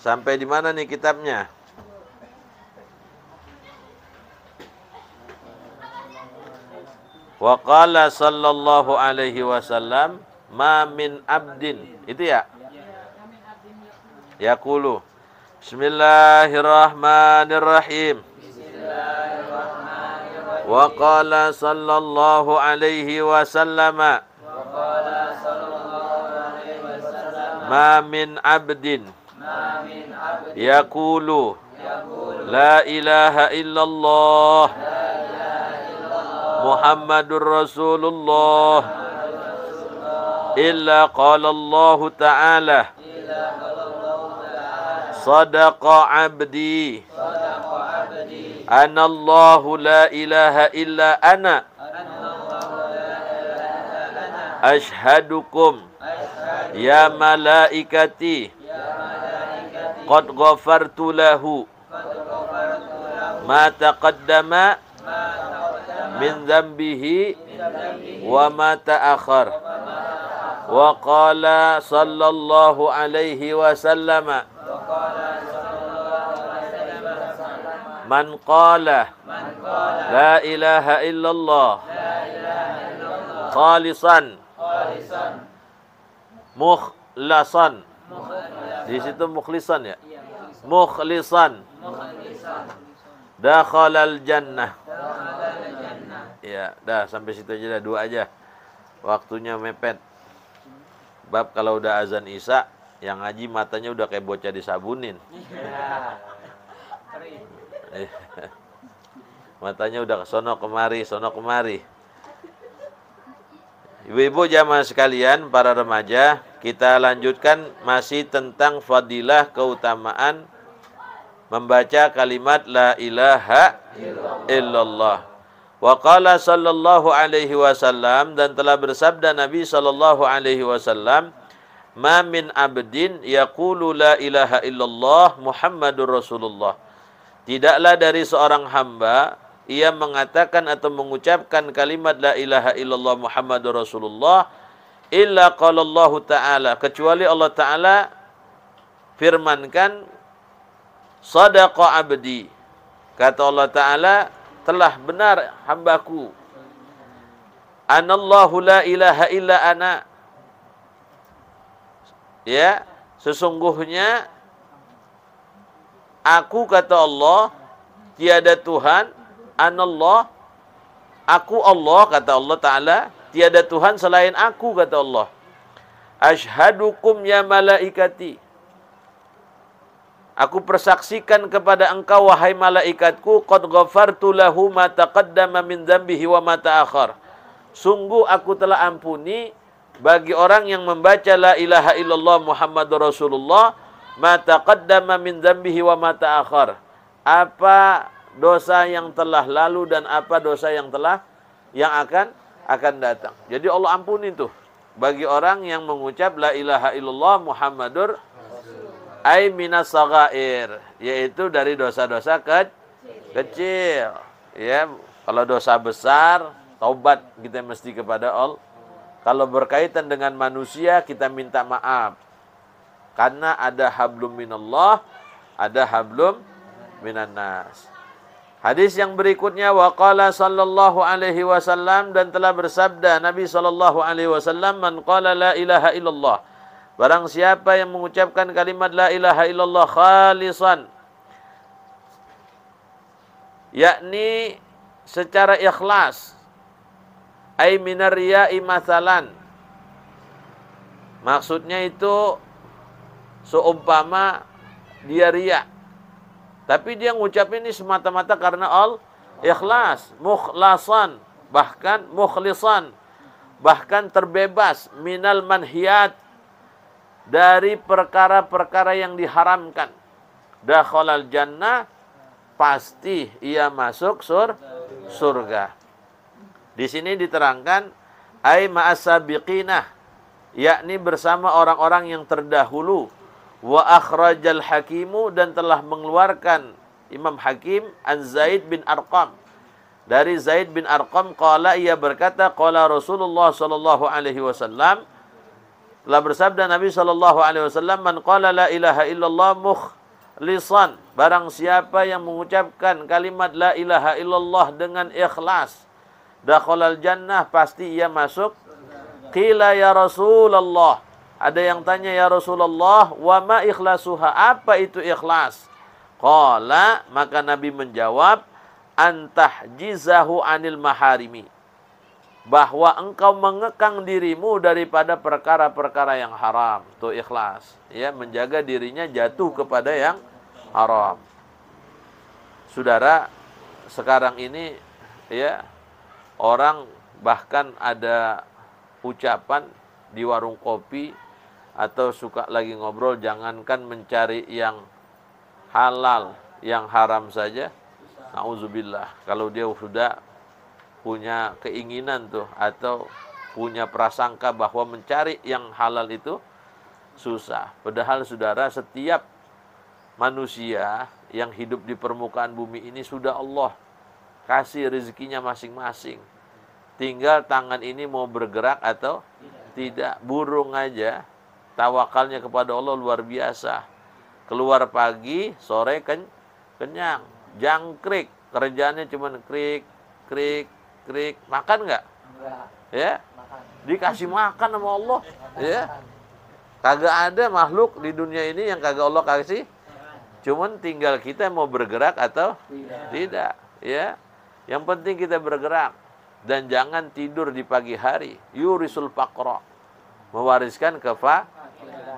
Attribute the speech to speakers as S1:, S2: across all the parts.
S1: Sampai di mana nih kitabnya? Wa qala sallallahu alaihi wasallam ma min abdin. Itu ya? Yaqulu. Bismillahirrahmanirrahim. Wa qala sallallahu alaihi wasallam ma min abdin yaqulu la ilaha illallah Muhammadur Rasulullah illa qala Allah ta'ala sadaqa abdi anallahu la ilaha illa ana ashhadukum ya malaikati qad ghafartu lahu ma taqaddama min dhanbihi wa ma ta'akhkhar wa qala sallallahu alaihi wasallam man qala la ilaha illallah khalisan mukhlasan. Di situ mukhlisan ya. Mukhlisan. Dakhalal jannah. Ya, dah sampai situ aja dah, 2 aja. Waktunya mepet. Bab kalau udah azan Isya, yang ngaji matanya udah kayak bocah disabunin. Matanya udah sono kemari, sono kemari. Ibu-ibu jamaah sekalian, para remaja, kita lanjutkan masih tentang fadilah keutamaan membaca kalimat la ilaha illallah. Wa qala sallallahu alaihi wasallam, dan telah bersabda Nabi sallallahu alaihi wasallam, ma min abdin yaqulu la ilaha illallah Muhammadur Rasulullah. Tidaklah dari seorang hamba ia mengatakan atau mengucapkan kalimat la ilaha illallah Muhammadur Rasulullah illa qala Allah Ta'ala, kecuali Allah Ta'ala firmankan sadaqa abdi, kata Allah Ta'ala, telah benar hambaku, anallahu la ilaha illa ana, ya, sesungguhnya aku, kata Allah, tiada Tuhan, anallah, aku Allah, kata Allah Ta'ala, tiada Tuhan selain aku, kata Allah. Ashhadukum ya malaikati, aku persaksikan kepada engkau wahai malaikatku, qad ghafartu lahu ma taqaddama min dzambihi wa ma ta'akhkhar. Sungguh aku telah ampuni bagi orang yang membaca la ilaha illallah Muhammadur Rasulullah ma taqaddama min dzambihi wa ma ta'akhkhar. Apa dosa yang telah lalu dan apa dosa yang akan datang. Jadi Allah ampuni tuh bagi orang yang mengucap la ilaha illallah Muhammadur ay minas saghair, yaitu dari dosa-dosa kecil. Ya, kalau dosa besar taubat kita mesti kepada Allah. Kalau berkaitan dengan manusia kita minta maaf. Karena ada hablum minallah, ada hablum minannas. Hadis yang berikutnya, wa qala sallallahu alaihi wasallam, dan telah bersabda Nabi sallallahu alaihi wasallam, man qala la ilaha illallah, barang siapa yang mengucapkan kalimat la ilaha illallah khalisan, yakni secara ikhlas, ay minar riya'i mathalan, maksudnya itu seumpama dia riya, tapi dia ngucapin ini semata-mata karena Allah, ikhlas, mukhlasan, bahkan mukhlisan, bahkan terbebas minal manhiyat, dari perkara-perkara yang diharamkan. Dakhalal jannah, pasti ia masuk surga. Di sini diterangkan ay ma'as-sabiqinah, yakni bersama orang-orang yang terdahulu. Wa akhrajal hakimu, dan telah mengeluarkan Imam Hakim an Zaid bin Arqam, dari Zaid bin Arqam, qala, ia berkata, qala Rasulullah sallallahu alaihi wasallam, Telah bersabda Nabi SAW, "Man qala la ilaha illallah mukhlisan." Barang siapa yang mengucapkan kalimat la ilaha illallah dengan ikhlas, dakhalal jannah, pasti ia masuk. Qila ya Rasulullah. Ada yang tanya, ya Rasulullah, wa ma ikhlasuha? Apa itu ikhlas? Qala, maka Nabi menjawab, antahjizahu anil maharimi. Bahwa engkau mengekang dirimu daripada perkara-perkara yang haram. Itu ikhlas. Ya, menjaga dirinya jatuh kepada yang haram. Saudara, sekarang ini ya, orang bahkan ada ucapan di warung kopi atau suka lagi ngobrol, jangankan mencari yang halal, yang haram saja. Nauzubillah, kalau dia sudah punya keinginan tuh atau punya prasangka bahwa mencari yang halal itu susah. Padahal saudara, setiap manusia yang hidup di permukaan bumi ini sudah Allah kasih rezekinya masing-masing. Tinggal tangan ini mau bergerak atau tidak. Burung aja tawakalnya kepada Allah luar biasa. Keluar pagi, sore kenyang. Jangkrik, kerjaannya cuma krik, krik, krik. Makan nggak? Ya, dikasih makan sama Allah. Ya, kagak ada makhluk di dunia ini yang kagak Allah kasih. Cuman tinggal kita mau bergerak atau tidak. Ya, yang penting kita bergerak. Dan jangan tidur di pagi hari. Yurisul faqra, mewariskan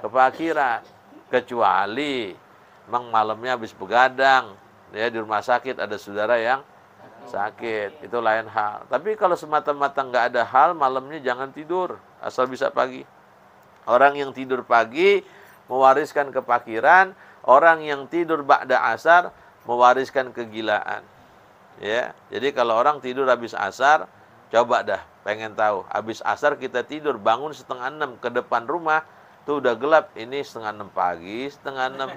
S1: kefakiran. Kecuali memang malamnya habis begadang, ya, di rumah sakit ada saudara yang sakit, itu lain hal. Tapi kalau semata-mata nggak ada hal, malamnya jangan tidur asal bisa pagi. Orang yang tidur pagi mewariskan kefakiran, orang yang tidur ba'da asar mewariskan kegilaan. Ya, jadi kalau orang tidur habis asar, coba dah, pengen tahu. Habis asar kita tidur, bangun 5:30 ke depan rumah, tuh udah gelap. Ini 5:30 pagi, 5:30.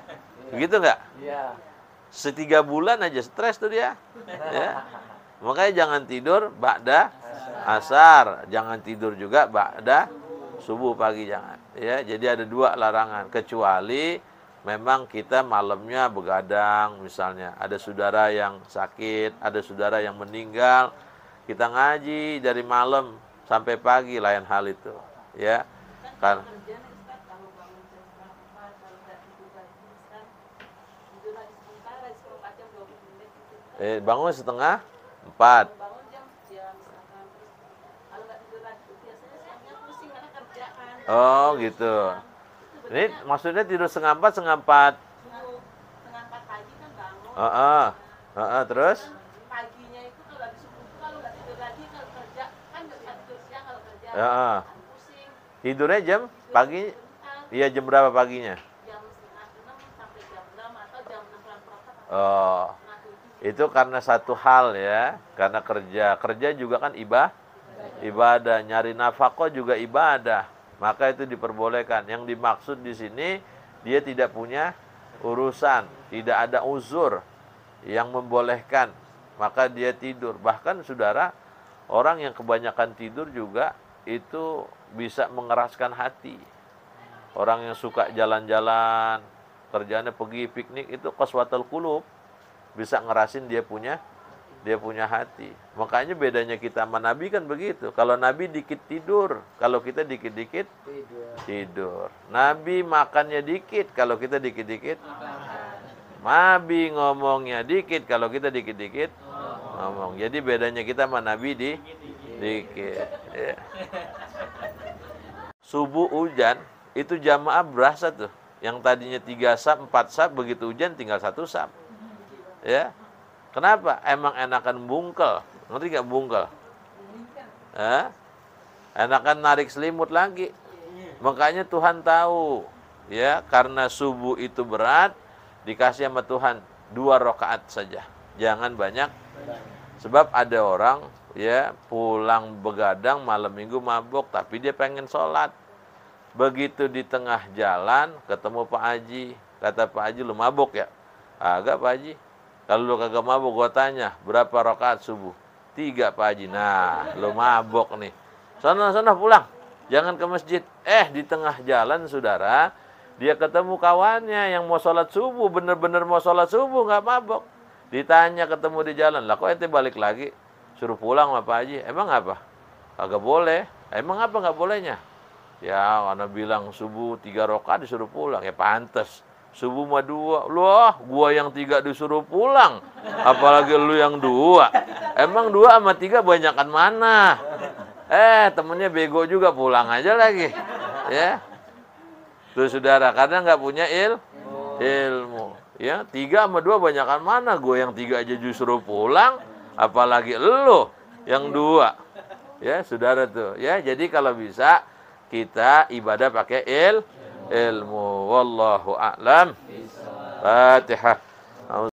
S1: Begitu nggak? Iya. 3 bulan aja stres tuh dia. Ya. Makanya jangan tidur ba'da asar, jangan tidur juga ba'da subuh pagi, jangan. Ya, jadi ada 2 larangan. Kecuali memang kita malamnya begadang, misalnya ada saudara yang sakit, ada saudara yang meninggal, kita ngaji dari malam sampai pagi, lain hal itu. Ya, kan. Bangun 3:30. Oh gitu. Ini maksudnya tidur 3:30, 3:30.
S2: 3:30 pagi kan bangun.
S1: Terus?
S2: Paginya itu kalau habis subuh itu kalau nggak tidur lagi, kalau kerja kan nggak bisa tidur siang kalau kerja. Pusing.
S1: Tidurnya jam pagi? Iya, jam berapa paginya?
S2: Jam 5:30 sampai jam 6 atau jam 6 kurang-kurang.
S1: Oh, itu karena satu hal ya, karena kerja juga kan ibadah, nyari nafkah juga ibadah. Maka itu diperbolehkan. Yang dimaksud di sini, dia tidak punya urusan, tidak ada uzur yang membolehkan, maka dia tidur. Bahkan saudara, orang yang kebanyakan tidur juga itu bisa mengeraskan hati. Orang yang suka jalan-jalan, kerjanya pergi piknik, itu qaswatul qulub, bisa ngerasin dia punya hati. Makanya bedanya kita sama Nabi kan begitu. Kalau Nabi dikit tidur, kalau kita dikit-dikit tidur. Nabi makannya dikit, kalau kita dikit-dikit Nabi ngomongnya dikit, kalau kita dikit-dikit ngomong. Jadi bedanya kita sama Nabi dikit. Ya. Subuh hujan, itu jamaah berasa tuh. Yang tadinya 3 saf, 4 saf, begitu hujan tinggal 1 saf. Ya. Kenapa? Emang enakan bungkel. Ngerti gak bungkel? Enakan narik selimut lagi. Makanya Tuhan tahu. Ya, karena subuh itu berat, dikasih sama Tuhan 2 rakaat saja. Jangan banyak. Sebab ada orang ya pulang begadang malam minggu mabuk, tapi dia pengen sholat. Begitu di tengah jalan ketemu Pak Haji. Kata Pak Haji, lu mabuk ya? Agak Pak Haji. Kalau lu kagak mabuk, gua tanya, berapa rakaat subuh? 3 Pak Haji. Nah, lu mabuk nih. Sana pulang. Jangan ke masjid. Di tengah jalan, saudara, dia ketemu kawannya yang mau sholat subuh, bener-bener mau sholat subuh, nggak mabok. Ditanya ketemu di jalan, lah kok ente balik lagi? Suruh pulang sama Pak Haji. Emang apa? Kagak boleh. Emang apa nggak bolehnya? Ya, karena bilang subuh 3 rakaat disuruh pulang. Ya pantes. Subuh mah 2. Loh, gua yang 3 disuruh pulang. Apalagi lu yang 2. Emang 2 sama 3 banyakan mana? Temennya bego juga, pulang aja lagi. Ya. Tuh saudara, karena nggak punya ilmu. Ya, 3 sama 2 banyakan mana? Gua yang 3 aja justru pulang. Apalagi lu yang 2. Ya, saudara tuh. Ya, jadi kalau bisa kita ibadah pakai ilmu. Wallahu a'lam. Fatihah.